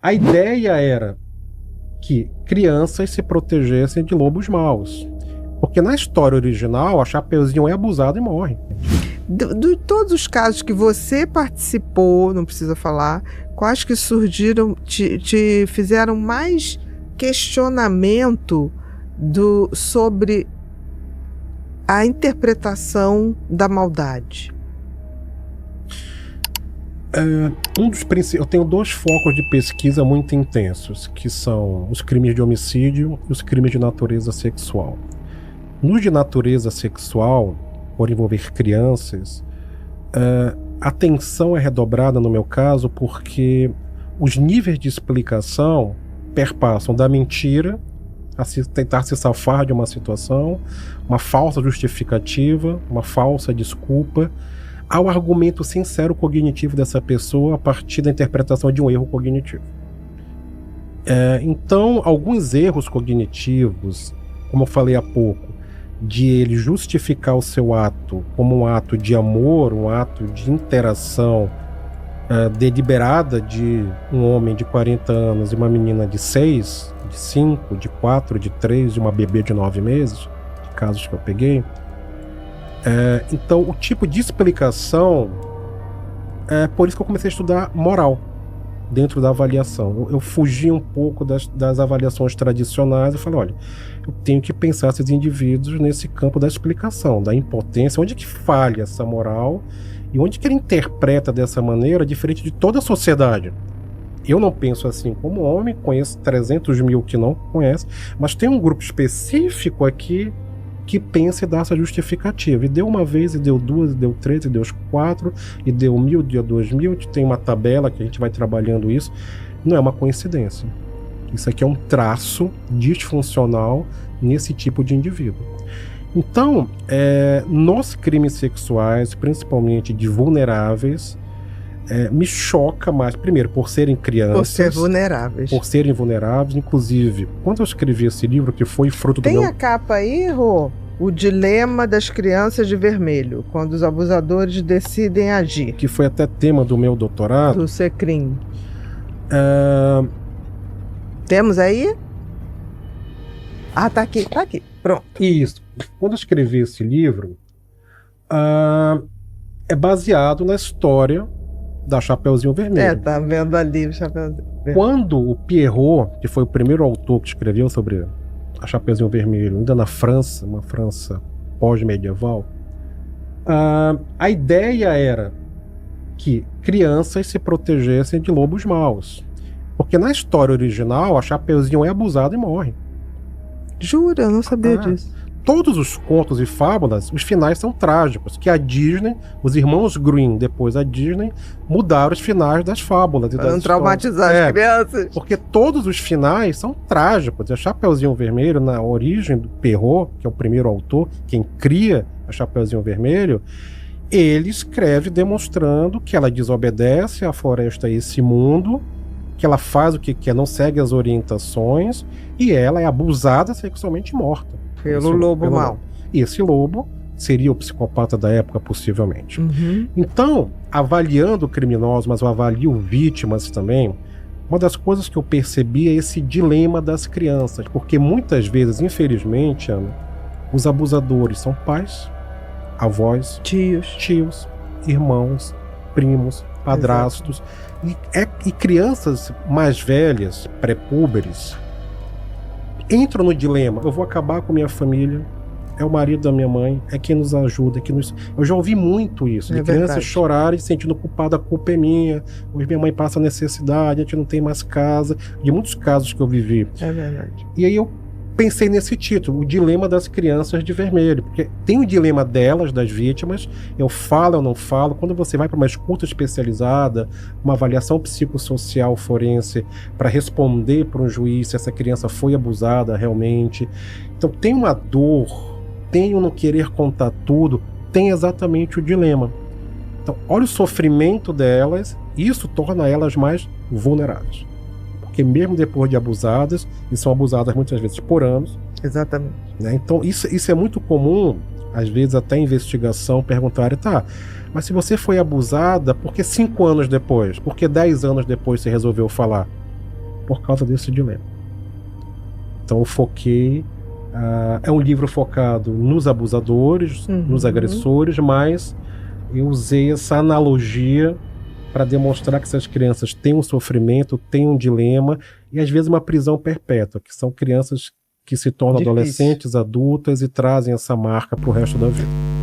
A ideia era que crianças se protegessem de lobos maus. Porque na história original, a Chapeuzinho é abusada e morre. De todos os casos que você participou, não precisa falar, quais que surgiram, te fizeram mais questionamento sobre a interpretação da maldade? Eu tenho 2 focos de pesquisa muito intensos, que são os crimes de homicídio e os crimes de natureza sexual. Nos de natureza sexual, por envolver crianças, a atenção é redobrada no meu caso porque os níveis de explicação perpassam da mentira, a tentar se safar de uma situação, uma falsa justificativa, uma falsa desculpa, ao argumento sincero cognitivo dessa pessoa a partir da interpretação de um erro cognitivo. Então, alguns erros cognitivos, como eu falei há pouco, de ele justificar o seu ato como um ato de amor, um ato de interação deliberada de um homem de 40 anos e uma menina de 6, de 5, de 4, de 3, de uma bebê de 9 meses, de casos que eu peguei. Então, o tipo de explicação é por isso que eu comecei a estudar moral dentro da avaliação. Eu fugi um pouco das avaliações tradicionais e falei, olha, eu tenho que pensar esses indivíduos nesse campo da explicação, da impotência, onde que falha essa moral e onde que ele interpreta dessa maneira diferente de toda a sociedade. Eu não penso assim como homem, conheço 300 mil que não conhecem, mas tem um grupo específico aqui que pensa e dá essa justificativa. E deu uma vez, e deu 2, e deu 3, e deu 4, e deu 1.000, deu 2.000. Tem uma tabela que a gente vai trabalhando isso. Não é uma coincidência. Isso aqui é um traço disfuncional nesse tipo de indivíduo. Então, nos crimes sexuais, principalmente de vulneráveis, me choca mais, primeiro, por serem crianças. Por ser vulneráveis. Por serem vulneráveis. Inclusive, quando eu escrevi esse livro, que foi fruto do meu... Tem a capa aí, Rô? O dilema das crianças de vermelho, quando os abusadores decidem agir. Que foi até tema do meu doutorado. Do Secrim. Temos aí? Ah, tá aqui, tá aqui. Pronto. Isso. Quando eu escrevi esse livro, é baseado na história da Chapeuzinho Vermelho. Tá vendo ali o Chapeuzinho Vermelho. Quando o Pierrot, que foi o primeiro autor que escreveu sobre a Chapeuzinho Vermelho, ainda na França, uma França pós-medieval, a ideia era que crianças se protegessem de lobos maus. Porque na história original, a Chapeuzinho é abusada e morre. Jura? Eu não sabia disso. Todos os contos e fábulas, os finais são trágicos, que a Disney, os irmãos Grimm, depois a Disney, mudaram os finais das fábulas. Para não traumatizar as crianças. Porque todos os finais são trágicos. A Chapeuzinho Vermelho, na origem do Pierrot, que é o primeiro autor, quem cria a Chapeuzinho Vermelho, ele escreve demonstrando que ela desobedece à floresta e esse mundo, que ela faz o que quer, não segue as orientações, e ela é abusada sexualmente morta. Pelo lobo mau. E esse lobo seria o psicopata da época, possivelmente. Uhum. Então, avaliando criminosos, mas eu avalio vítimas também, uma das coisas que eu percebi é esse dilema das crianças, porque muitas vezes, infelizmente, Ana, os abusadores são pais, avós, tios, irmãos, primos, padrastos, e crianças mais velhas, pré-púberes, entram no dilema: eu vou acabar com minha família, é o marido da minha mãe, é quem nos ajuda, Eu já ouvi muito isso, de crianças chorarem, sentindo culpada, a culpa é minha, hoje minha mãe passa necessidade, a gente não tem mais casa, de muitos casos que eu vivi. É verdade. E aí eu pensei nesse título, o dilema das crianças de vermelho, porque tem o dilema delas, das vítimas, eu falo ou não falo. Quando você vai para uma escuta especializada, uma avaliação psicossocial forense para responder para um juiz se essa criança foi abusada realmente, então tem uma dor, tem o não querer contar tudo, tem exatamente o dilema. Então olha o sofrimento delas, isso torna elas mais vulneráveis. Porque mesmo depois de abusadas, e são abusadas muitas vezes por anos. Exatamente. Né? Então isso é muito comum, às vezes até investigação, perguntarem, tá, mas se você foi abusada, por que 5 anos depois? Por que 10 anos depois você resolveu falar? por causa desse dilema. Então eu foquei. É um livro focado nos abusadores, nos agressores, mas eu usei essa analogia para demonstrar que essas crianças têm um sofrimento, têm um dilema e às vezes uma prisão perpétua, que são crianças que se tornam adolescentes, adultas e trazem essa marca para o resto da vida.